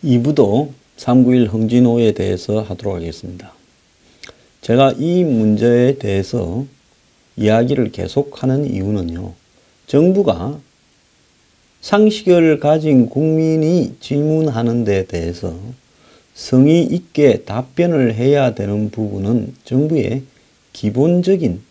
2부도 391 홍진호에 대해서 하도록 하겠습니다. 제가 이 문제에 대해서 이야기를 계속하는 이유는요. 정부가 상식을 가진 국민이 질문하는 데 대해서 성의 있게 답변을 해야 되는 부분은 정부의 기본적인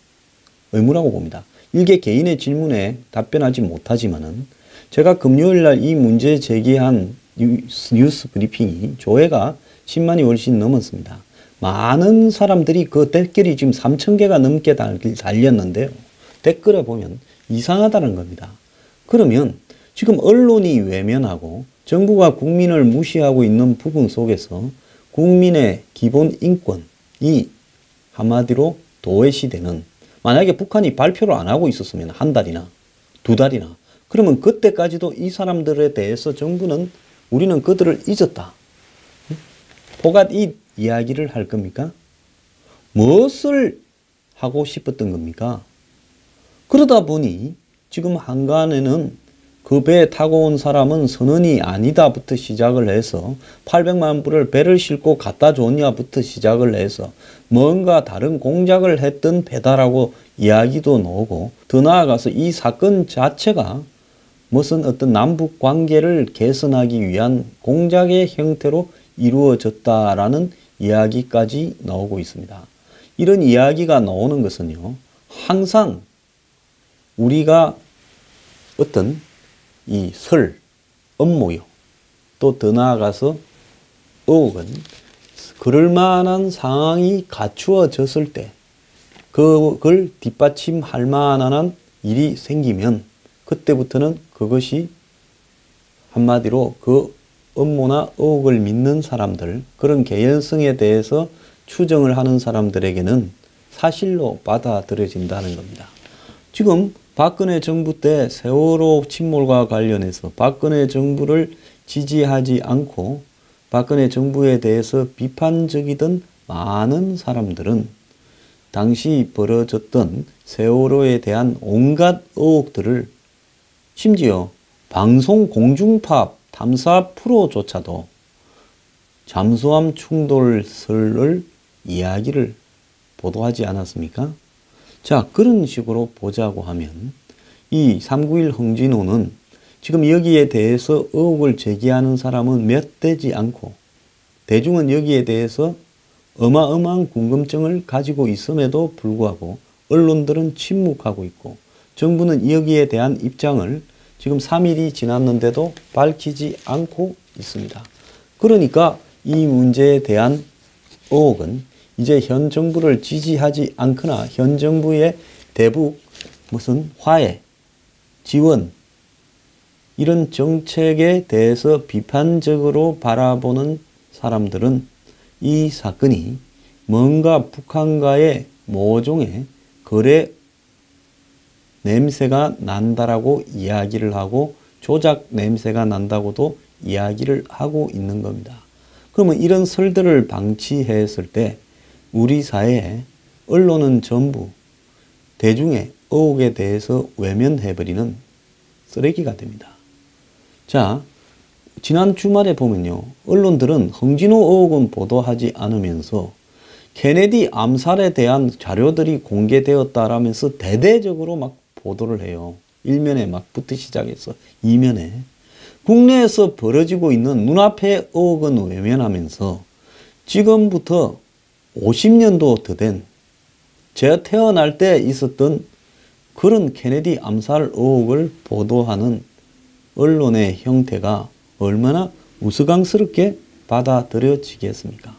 의무라고 봅니다. 일개 개인의 질문에 답변하지 못하지만은 제가 금요일 날 이 문제 제기한 뉴스 브리핑이 조회가 10만이 훨씬 넘었습니다. 많은 사람들이 그 댓글이 지금 3,000개가 넘게 달렸는데요. 댓글에 보면 이상하다는 겁니다. 그러면 지금 언론이 외면하고 정부가 국민을 무시하고 있는 부분 속에서 국민의 기본 인권이 한마디로 도외시되는, 만약에 북한이 발표를 안 하고 있었으면 한 달이나 두 달이나, 그러면 그때까지도 이 사람들에 대해서 정부는 우리는 그들을 잊었다, 포갓잇 이야기를 할 겁니까? 무엇을 하고 싶었던 겁니까? 그러다 보니 지금 한간에는 그 배에 타고 온 사람은 선원이 아니다부터 시작을 해서 800만 불을 배를 싣고 갖다 줬냐부터 시작을 해서 뭔가 다른 공작을 했던 배다라고 이야기도 나오고, 더 나아가서 이 사건 자체가 무슨 어떤 남북 관계를 개선하기 위한 공작의 형태로 이루어졌다라는 이야기까지 나오고 있습니다. 이런 이야기가 나오는 것은요, 항상 우리가 어떤 이 설, 업무요, 또 더 나아가서 의혹은 그럴 만한 상황이 갖추어졌을 때 그걸 뒷받침할 만한 일이 생기면 그때부터는 그것이 한마디로 그 업무나 의혹을 믿는 사람들, 그런 개연성에 대해서 추정을 하는 사람들에게는 사실로 받아들여진다는 겁니다. 지금 박근혜 정부 때 세월호 침몰과 관련해서 박근혜 정부를 지지하지 않고 박근혜 정부에 대해서 비판적이던 많은 사람들은 당시 벌어졌던 세월호에 대한 온갖 의혹들을, 심지어 방송 공중파 탐사 프로조차도 잠수함 충돌설을 이야기를 보도하지 않았습니까? 자, 그런 식으로 보자고 하면 이 391 홍진호는 지금 여기에 대해서 의혹을 제기하는 사람은 몇 되지 않고, 대중은 여기에 대해서 어마어마한 궁금증을 가지고 있음에도 불구하고 언론들은 침묵하고 있고, 정부는 여기에 대한 입장을 지금 3일이 지났는데도 밝히지 않고 있습니다. 그러니까 이 문제에 대한 의혹은 이제 현 정부를 지지하지 않거나 현 정부의 대북 무슨 화해, 지원, 이런 정책에 대해서 비판적으로 바라보는 사람들은 이 사건이 뭔가 북한과의 모종의 거래 냄새가 난다라고 이야기를 하고 조작 냄새가 난다고도 이야기를 하고 있는 겁니다. 그러면 이런 설들을 방치했을 때 우리 사회에 언론은 전부 대중의 의혹에 대해서 외면해버리는 쓰레기가 됩니다. 자, 지난 주말에 보면요, 언론들은 홍진호 의혹은 보도하지 않으면서 케네디 암살에 대한 자료들이 공개되었다라면서 대대적으로 막 보도를 해요. 1면에 막부터 시작해서 2면에. 국내에서 벌어지고 있는 눈앞의 의혹은 외면하면서 지금부터 50년도 더 된, 제가 태어날 때 있었던 그런 케네디 암살 의혹을 보도하는 언론의 형태가 얼마나 우스꽝스럽게 받아들여지겠습니까?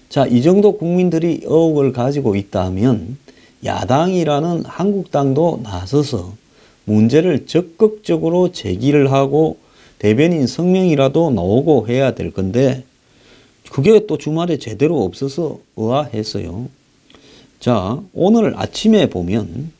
자, 이 정도 국민들이 의혹을 가지고 있다면 야당이라는 한국당도 나서서 문제를 적극적으로 제기를 하고 대변인 성명이라도 나오고 해야 될 건데, 그게 또 주말에 제대로 없어서 의아했어요. 자, 오늘 아침에 보면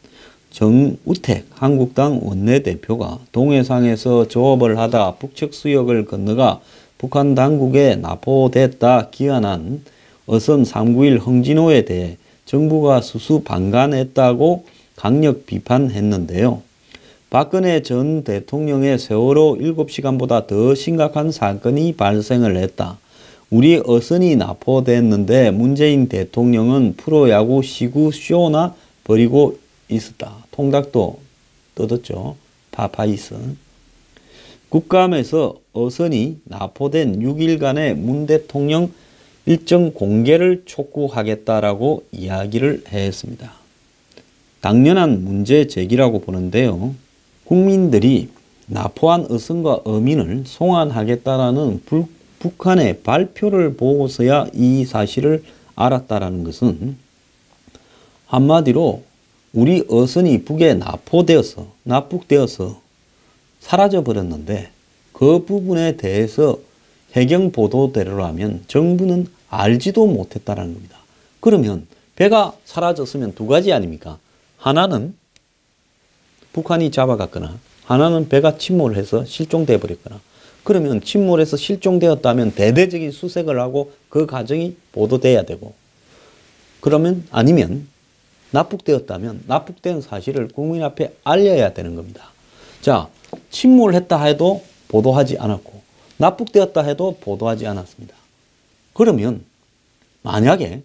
정우택 한국당 원내대표가 동해상에서 조업을 하다 북측 수역을 건너가 북한 당국에 납포됐다 기한한 어선 391 홍진호에 대해 정부가 수수방관했다고 강력 비판했는데요. 박근혜 전 대통령의 세월호 7시간보다 더 심각한 사건이 발생을 했다. 우리 어선이 납포됐는데 문재인 대통령은 프로야구 시구 쇼나 벌이고 있었다. 통닭도 뜯었죠. 파파이스. 국감에서 어선이 납포된 6일간의 문 대통령 일정 공개를 촉구하겠다라고 이야기를 했습니다. 당연한 문제 제기라고 보는데요. 국민들이 납포한 어선과 어민을 송환하겠다라는 북한의 발표를 보고서야 이 사실을 알았다라는 것은 한마디로 우리 어선이 북에 납북되어서 사라져 버렸는데 그 부분에 대해서 해경 보도대로라면 정부는 알지도 못했다는 겁니다. 그러면 배가 사라졌으면 두 가지 아닙니까? 하나는 북한이 잡아갔거나 하나는 배가 침몰해서 실종돼 버렸거나. 그러면 침몰해서 실종되었다면 대대적인 수색을 하고 그 과정이 보도돼야 되고, 그러면 아니면 납북되었다면 납북된 사실을 국민 앞에 알려야 되는 겁니다. 자, 침몰했다 해도 보도하지 않았고 납북되었다 해도 보도하지 않았습니다. 그러면 만약에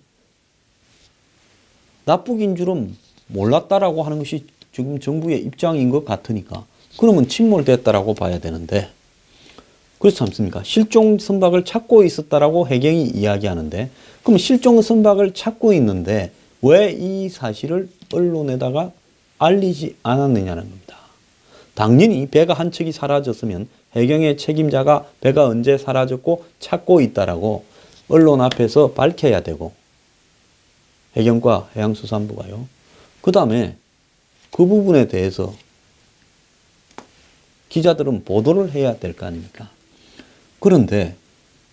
납북인 줄은 몰랐다라고 하는 것이 지금 정부의 입장인 것 같으니까 그러면 침몰됐다라고 봐야 되는데, 그렇지 않습니까? 실종 선박을 찾고 있었다라고 해경이 이야기하는데, 그럼 실종 선박을 찾고 있는데 왜 이 사실을 언론에다가 알리지 않았느냐는 겁니다. 당연히 배가 한 척이 사라졌으면 해경의 책임자가 배가 언제 사라졌고 찾고 있다라고 언론 앞에서 밝혀야 되고, 해경과 해양수산부가요. 그 다음에 그 부분에 대해서 기자들은 보도를 해야 될 거 아닙니까? 그런데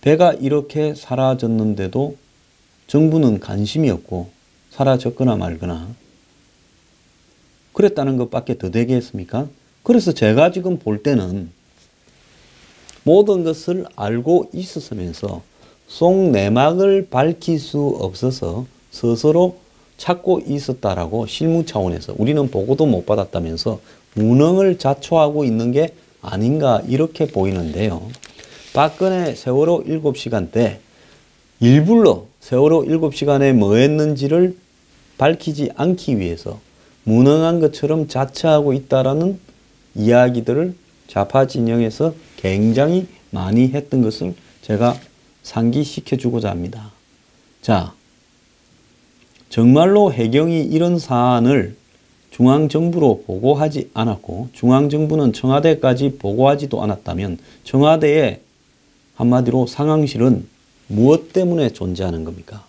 배가 이렇게 사라졌는데도 정부는 관심이 없고 사라졌거나 말거나 그랬다는 것밖에 더 되겠습니까? 그래서 제가 지금 볼 때는 모든 것을 알고 있었으면서 속내막을 밝힐 수 없어서 스스로 찾고 있었다라고 실무 차원에서 우리는 보고도 못 받았다면서 무능을 자초하고 있는 게 아닌가 이렇게 보이는데요. 박근혜 세월호 7시간 때 일부러 세월호 7시간에 뭐 했는지를 밝히지 않기 위해서 무능한 것처럼 자처하고 있다라는 이야기들을 좌파 진영에서 굉장히 많이 했던 것을 제가 상기시켜 주고자 합니다. 자, 정말로 해경이 이런 사안을 중앙정부로 보고하지 않았고 중앙정부는 청와대까지 보고하지도 않았다면 청와대의 한마디로 상황실은 무엇 때문에 존재하는 겁니까?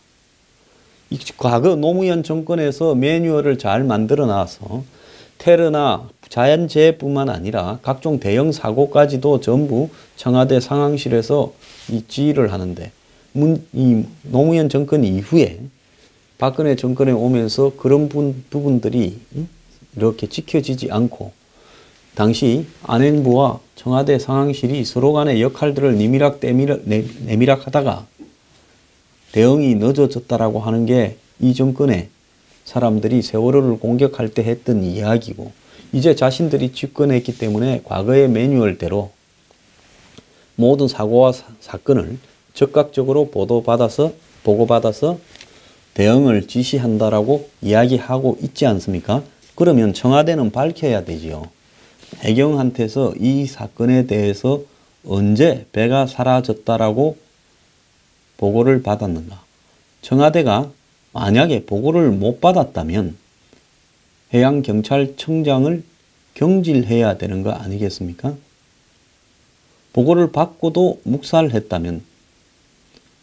과거 노무현 정권에서 매뉴얼을 잘 만들어 놔서 테러나 자연재해뿐만 아니라 각종 대형 사고까지도 전부 청와대 상황실에서 지휘를 하는데 이 노무현 정권 이후에 박근혜 정권에 오면서 그런 부분들이 이렇게 지켜지지 않고 당시 안행부와 청와대 상황실이 서로 간의 역할들을 내미락 하다가 대응이 늦어졌다라고 하는 게 이 정권의 사람들이 세월호를 공격할 때 했던 이야기고, 이제 자신들이 집권했기 때문에 과거의 매뉴얼대로 모든 사고와 사건을 적극적으로 보고받아서 대응을 지시한다라고 이야기하고 있지 않습니까? 그러면 청와대는 밝혀야 되지요. 해경한테서 이 사건에 대해서 언제 배가 사라졌다라고 보고를 받았는가? 청와대가 만약에 보고를 못 받았다면 해양경찰청장을 경질해야 되는 거 아니겠습니까? 보고를 받고도 묵살했다면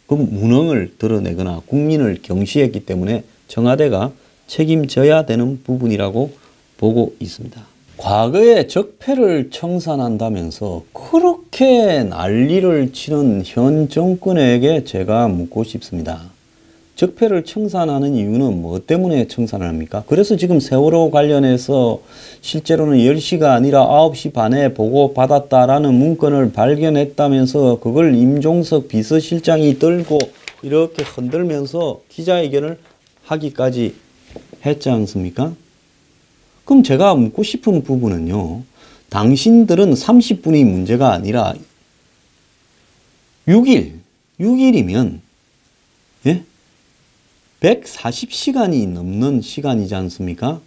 그 무능을 드러내거나 국민을 경시했기 때문에 청와대가 책임져야 되는 부분이라고 보고 있습니다. 과거에 적폐를 청산한다면서 그렇게 난리를 치는 현 정권에게 제가 묻고 싶습니다. 적폐를 청산하는 이유는 뭐 때문에 청산을 합니까? 그래서 지금 세월호 관련해서 실제로는 10시가 아니라 9시 반에 보고받았다라는 문건을 발견했다면서 그걸 임종석 비서실장이 들고 이렇게 흔들면서 기자회견을 하기까지 했지 않습니까? 그럼 제가 묻고 싶은 부분은요. 당신들은 30분이 문제가 아니라 6일이면 예? 140시간이 넘는 시간이지 않습니까?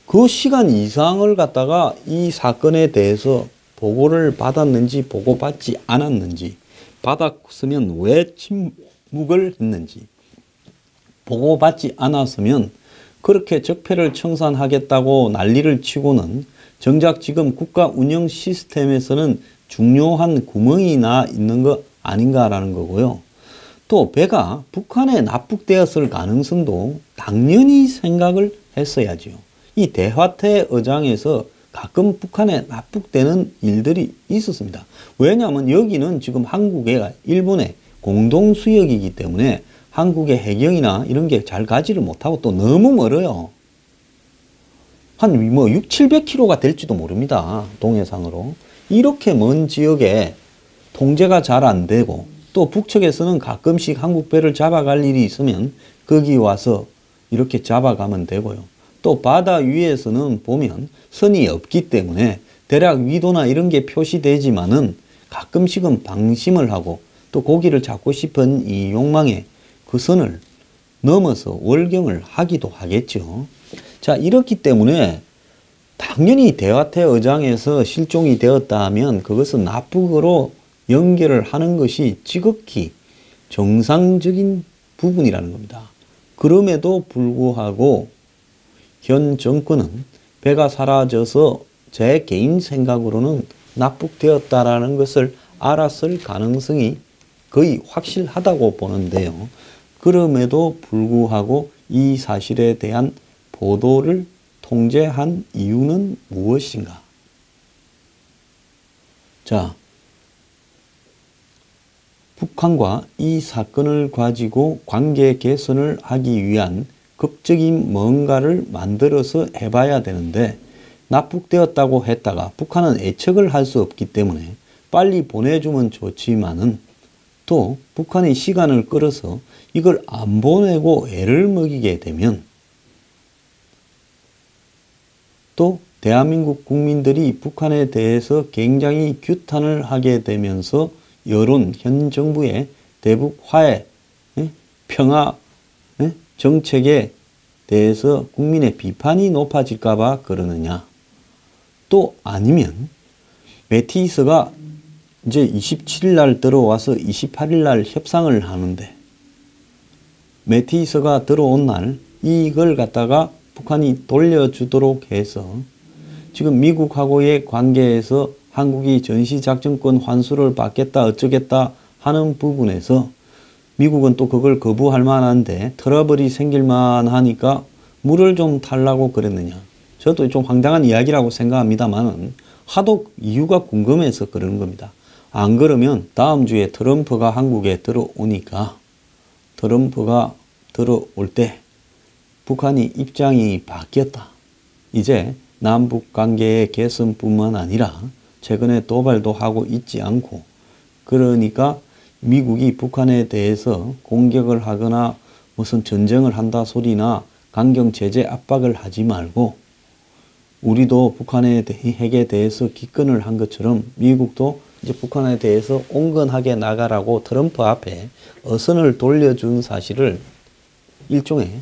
그 시간 이상을 갖다가 이 사건에 대해서 보고를 받았는지 보고받지 않았는지, 받았으면 왜 침묵을 했는지, 보고받지 않았으면 그렇게 적폐를 청산하겠다고 난리를 치고는 정작 지금 국가 운영 시스템에서는 중요한 구멍이 나 있는 거 아닌가라는 거고요. 또 배가 북한에 납북되었을 가능성도 당연히 생각을 했어야지요. 이 대화태 의장에서 가끔 북한에 납북되는 일들이 있었습니다. 왜냐하면 여기는 지금 한국의 일본의 공동수역이기 때문에 한국의 해경이나 이런 게 잘 가지를 못하고 또 너무 멀어요. 한 600-700km가 될지도 모릅니다. 동해상으로. 이렇게 먼 지역에 통제가 잘 안 되고 또 북측에서는 가끔씩 한국 배를 잡아갈 일이 있으면 거기 와서 이렇게 잡아가면 되고요. 또 바다 위에서는 보면 선이 없기 때문에 대략 위도나 이런 게 표시되지만은 가끔씩은 방심을 하고 또 고기를 잡고 싶은 이 욕망에 그 선을 넘어서 월경을 하기도 하겠죠. 자, 이렇기 때문에 당연히 대화태 의장에서 실종이 되었다 하면 그것은 납북으로 연결을 하는 것이 지극히 정상적인 부분이라는 겁니다. 그럼에도 불구하고 현 정권은 배가 사라져서 제 개인 생각으로는 납북되었다라는 것을 알았을 가능성이 거의 확실하다고 보는데요. 그럼에도 불구하고 이 사실에 대한 보도를 통제한 이유는 무엇인가? 자, 북한과 이 사건을 가지고 관계 개선을 하기 위한 극적인 뭔가를 만들어서 해봐야 되는데 납북되었다고 했다가 북한은 애척을 할 수 없기 때문에 빨리 보내주면 좋지만은 또 북한이 시간을 끌어서 이걸 안 보내고 애를 먹이게 되면 또 대한민국 국민들이 북한에 대해서 굉장히 규탄을 하게 되면서 여론, 현 정부의 대북 화해, 평화 정책에 대해서 국민의 비판이 높아질까 봐 그러느냐. 또 아니면 매티스가 이제 27일 날 들어와서 28일 날 협상을 하는데 매티스가 들어온 날 이걸 갖다가 북한이 돌려주도록 해서 지금 미국하고의 관계에서 한국이 전시작전권 환수를 받겠다 어쩌겠다 하는 부분에서 미국은 또 그걸 거부할 만한데 트러블이 생길 만하니까 물을 좀 달라고 그랬느냐. 저도 좀 황당한 이야기라고 생각합니다만 하도 이유가 궁금해서 그러는 겁니다. 안 그러면 다음 주에 트럼프가 한국에 들어오니까 트럼프가 들어올 때 북한이 입장이 바뀌었다. 이제 남북 관계의 개선뿐만 아니라 최근에 도발도 하고 있지 않고 그러니까 미국이 북한에 대해서 공격을 하거나 무슨 전쟁을 한다 소리나 강경 제재 압박을 하지 말고 우리도 북한의 핵에 대해서 기권을 한 것처럼 미국도 이제 북한에 대해서 온건하게 나가라고 트럼프 앞에 어선을 돌려준 사실을 일종의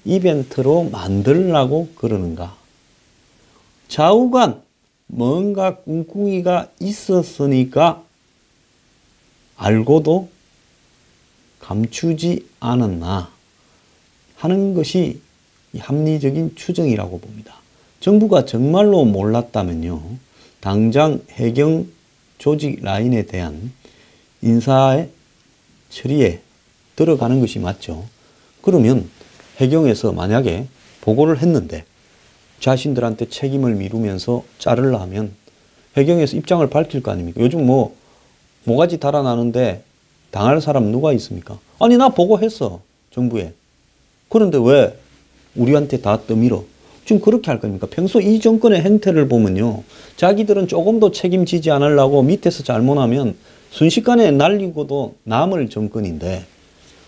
이벤트로 만들라고 그러는가. 좌우간 뭔가 꿍꿍이가 있었으니까 알고도 감추지 않았나 하는 것이 합리적인 추정이라고 봅니다. 정부가 정말로 몰랐다면요. 당장 해경 조직 라인에 대한 인사의 처리에 들어가는 것이 맞죠. 그러면 해경에서 만약에 보고를 했는데 자신들한테 책임을 미루면서 자르려 하면 해경에서 입장을 밝힐 거 아닙니까? 요즘 모가지 달아나는데 당할 사람 누가 있습니까? 아니 나 보고했어 정부에. 그런데 왜 우리한테 다 떠밀어? 지금 그렇게 할 겁니까? 평소 이 정권의 행태를 보면요. 자기들은 조금 더 책임지지 않으려고 밑에서 잘못하면 순식간에 날리고도 남을 정권인데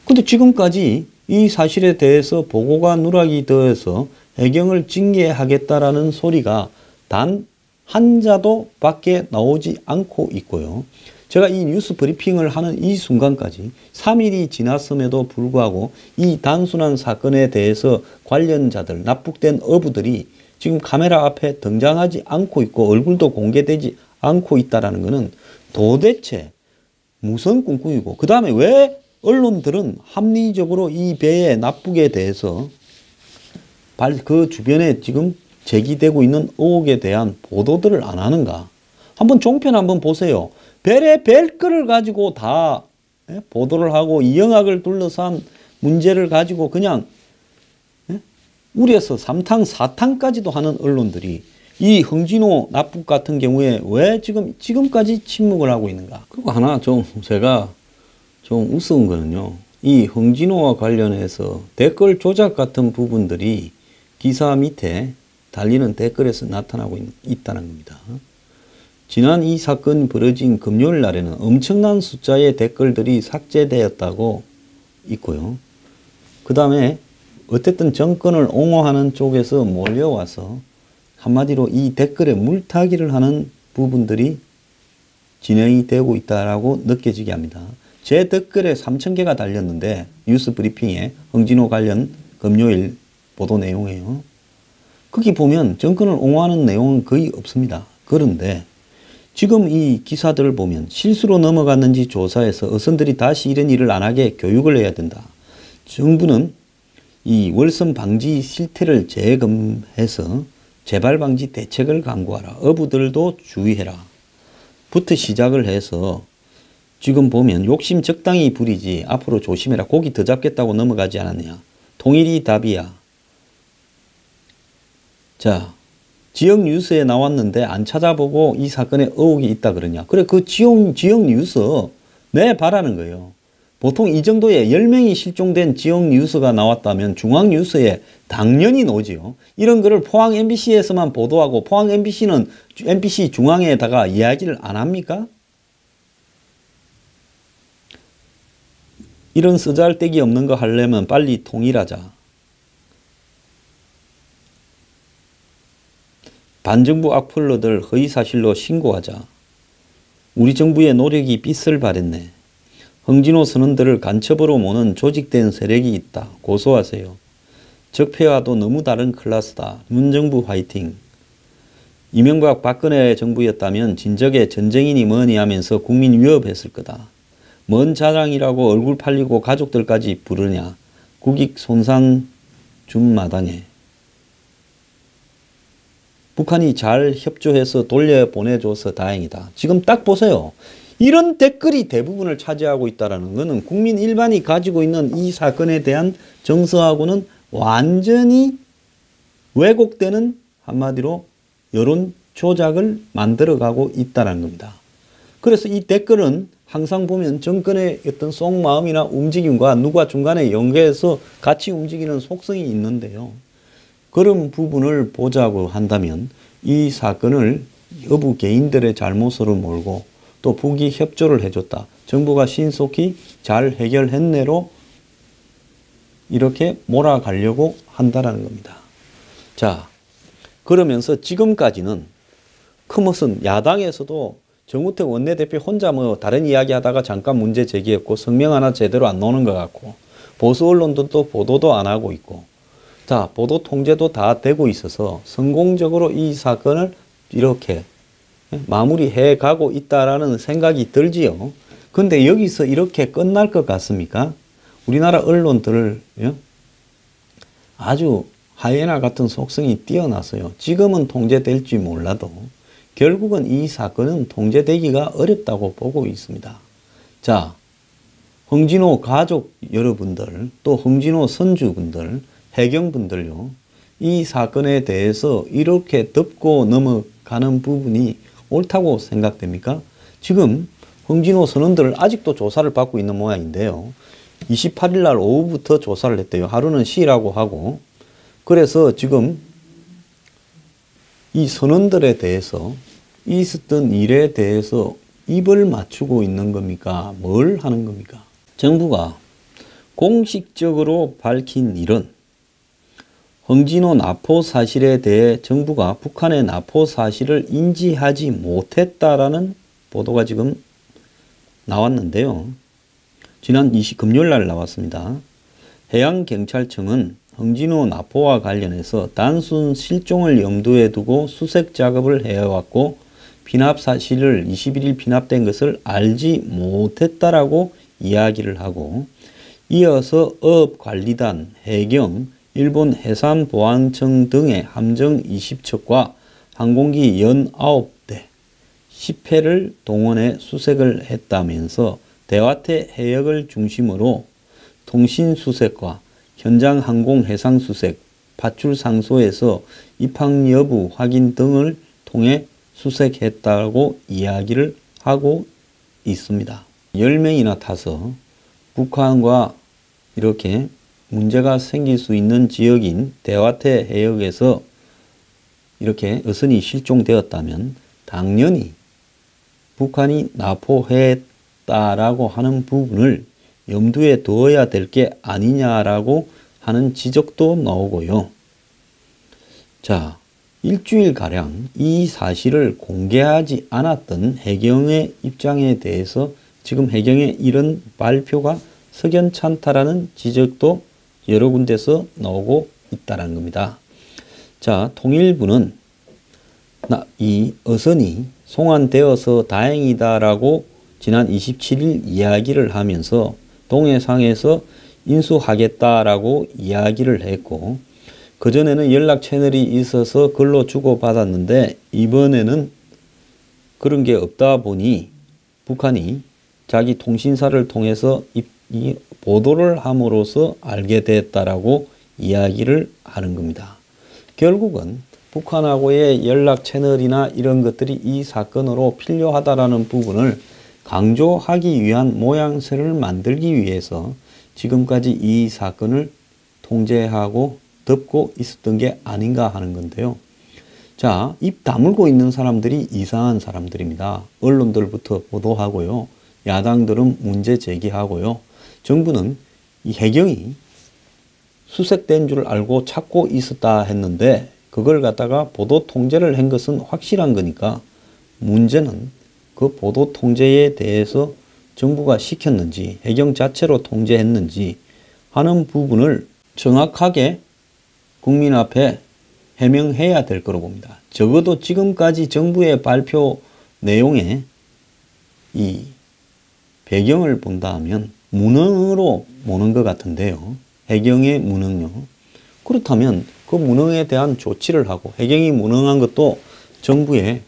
근데 지금까지 이 사실에 대해서 보고가 누락이 되어서 해경을 징계하겠다라는 소리가 단 한 자도 밖에 나오지 않고 있고요. 제가 이 뉴스 브리핑을 하는 이 순간까지 3일이 지났음에도 불구하고 이 단순한 사건에 대해서 관련자들, 납북된 어부들이 지금 카메라 앞에 등장하지 않고 있고 얼굴도 공개되지 않고 있다는 것은 도대체 무슨 꿍꿍이고, 그 다음에 왜 언론들은 합리적으로 이 배의 납북에 대해서 그 주변에 지금 제기되고 있는 의혹에 대한 보도들을 안 하는가? 한번 종편 한번 보세요. 별의 별거를 가지고 다 보도를 하고 이 영학을 둘러싼 문제를 가지고 그냥 우려서 3탕, 4탕까지도 하는 언론들이 이 흥진호 납북 같은 경우에 왜 지금까지 침묵을 하고 있는가? 그리고 하나 제가 좀 우스운 거는요. 이 흥진호와 관련해서 댓글 조작 같은 부분들이 기사 밑에 달리는 댓글에서 나타나고 있다는 겁니다. 지난 이 사건이 벌어진 금요일 날에는 엄청난 숫자의 댓글들이 삭제되었다고 있고요. 그 다음에 어쨌든 정권을 옹호하는 쪽에서 몰려와서 한마디로 이 댓글에 물타기를 하는 부분들이 진행이 되고 있다고 느껴지게 합니다. 제 댓글에 3,000개가 달렸는데 뉴스 브리핑에 흥진호 관련 금요일 보도 내용이에요. 거기 보면 정권을 옹호하는 내용은 거의 없습니다. 그런데 지금 이 기사들을 보면 실수로 넘어갔는지 조사해서 어선들이 다시 이런 일을 안 하게 교육을 해야 된다. 정부는 이 월선 방지 실태를 재검해서 재발 방지 대책을 강구하라. 어부들도 주의해라. 부터 시작을 해서 지금 보면 욕심 적당히 부리지 앞으로 조심해라. 고기 더 잡겠다고 넘어가지 않았냐. 통일이 답이야. 자, 지역 뉴스에 나왔는데 안 찾아보고 이 사건에 의혹이 있다 그러냐. 그래, 그 지역 뉴스 내봐라는 거예요. 보통 이 정도의 10명이 실종된 지역 뉴스가 나왔다면 중앙 뉴스에 당연히 나오지요. 이런 거를 포항 MBC에서만 보도하고 포항 MBC는 MBC 중앙에다가 이야기를 안 합니까? 이런 쓰잘데기 없는 거 하려면 빨리 통일하자. 반정부 악플러들 허위사실로 신고하자. 우리 정부의 노력이 빛을 발했네. 흥진호 선원들을 간첩으로 모는 조직된 세력이 있다. 고소하세요. 적폐와도 너무 다른 클래스다. 문정부 화이팅. 이명박 박근혜 정부였다면 진적에 전쟁이니 뭐니 하면서 국민 위협했을 거다. 뭔 자랑이라고 얼굴 팔리고 가족들까지 부르냐. 국익 손상 준 마당에. 북한이 잘 협조해서 돌려보내줘서 다행이다. 지금 딱 보세요. 이런 댓글이 대부분을 차지하고 있다는 것은 국민 일반이 가지고 있는 이 사건에 대한 정서하고는 완전히 왜곡되는 한마디로 여론 조작을 만들어가고 있다는 겁니다. 그래서 이 댓글은 항상 보면 정권의 어떤 속마음이나 움직임과 누가 중간에 연계해서 같이 움직이는 속성이 있는데요. 그런 부분을 보자고 한다면 이 사건을 어부 개인들의 잘못으로 몰고 또 북이 협조를 해줬다. 정부가 신속히 잘 해결했네로 이렇게 몰아가려고 한다는 겁니다. 자, 그러면서 지금까지는 크것은 야당에서도 정우택 원내대표 혼자 다른 이야기 하다가 잠깐 문제 제기했고 성명 하나 제대로 안 나오는 것 같고 보수 언론들도 보도도 안 하고 있고 자, 보도 통제도 다 되고 있어서 성공적으로 이 사건을 이렇게 마무리해 가고 있다라는 생각이 들지요. 근데 여기서 이렇게 끝날 것 같습니까? 우리나라 언론들을 아주 하이에나 같은 속성이 뛰어나서요. 지금은 통제될지 몰라도 결국은 이 사건은 통제되기가 어렵다고 보고 있습니다. 자, 흥진호 가족 여러분들, 또 흥진호 선주분들, 해경분들요. 이 사건에 대해서 이렇게 덮고 넘어가는 부분이 옳다고 생각됩니까? 지금 흥진호 선원들 아직도 조사를 받고 있는 모양인데요. 28일 날 오후부터 조사를 했대요. 하루는 쉬라고 하고. 그래서 지금 이 선원들에 대해서 있었던 일에 대해서 입을 맞추고 있는 겁니까? 뭘 하는 겁니까? 정부가 공식적으로 밝힌 일은 황진호 납포 사실에 대해 정부가 북한의 납포 사실을 인지하지 못했다라는 보도가 지금 나왔는데요. 지난 금요일 날 나왔습니다. 해양경찰청은 황진호 납포와 관련해서 단순 실종을 염두에 두고 수색 작업을 해왔고 피납 사실을 21일 피납된 것을 알지 못했다라고 이야기를 하고, 이어서 어업관리단, 해경, 일본 해상보안청 등의 함정 20척과 항공기 19대, 10회를 동원해 수색을 했다면서 대화태 해역을 중심으로 통신수색과 현장 항공 해상 수색, 파출 상소에서 입항 여부 확인 등을 통해 수색했다고 이야기를 하고 있습니다. 10명이나 타서 북한과 이렇게 문제가 생길 수 있는 지역인 대화태 해역에서 이렇게 어선이 실종되었다면 당연히 북한이 납포했다라고 하는 부분을 염두에 두어야 될 게 아니냐라고 하는 지적도 나오고요. 자, 일주일가량 이 사실을 공개하지 않았던 해경의 입장에 대해서 지금 해경의 이런 발표가 석연찮다라는 지적도 여러 군데서 나오고 있다는 겁니다. 자, 통일부는 이 어선이 송환되어서 다행이다라고 지난 27일 이야기를 하면서 동해상에서 인수하겠다라고 이야기를 했고, 그전에는 연락 채널이 있어서 글로 주고받았는데 이번에는 그런 게 없다 보니 북한이 자기 통신사를 통해서 이 보도를 함으로써 알게 됐다라고 이야기를 하는 겁니다. 결국은 북한하고의 연락 채널이나 이런 것들이 이 사건으로 필요하다라는 부분을 강조하기 위한 모양새를 만들기 위해서 지금까지 이 사건을 통제하고 덮고 있었던 게 아닌가 하는 건데요. 자, 입 다물고 있는 사람들이 이상한 사람들입니다. 언론들부터 보도하고요. 야당들은 문제 제기하고요. 정부는 이 해경이 수색된 줄 알고 찾고 있었다 했는데 그걸 갖다가 보도 통제를 한 것은 확실한 거니까 문제는 그 보도 통제에 대해서 정부가 시켰는지 해경 자체로 통제했는지 하는 부분을 정확하게 국민 앞에 해명해야 될 거로 봅니다. 적어도 지금까지 정부의 발표 내용에 이 배경을 본다 하면 무능으로 보는 것 같은데요. 해경의 무능요. 그렇다면 그 무능에 대한 조치를 하고, 해경이 무능한 것도 정부의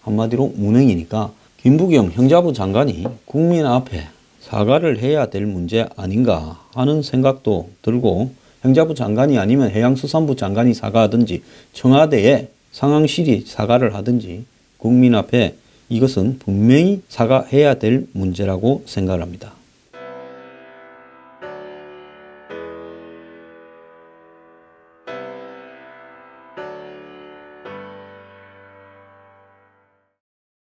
한마디로 무능이니까 김부겸 행자부 장관이 국민 앞에 사과를 해야 될 문제 아닌가 하는 생각도 들고, 행자부 장관이 아니면 해양수산부 장관이 사과하든지 청와대에 상황실이 사과를 하든지 국민 앞에 이것은 분명히 사과해야 될 문제라고 생각합니다.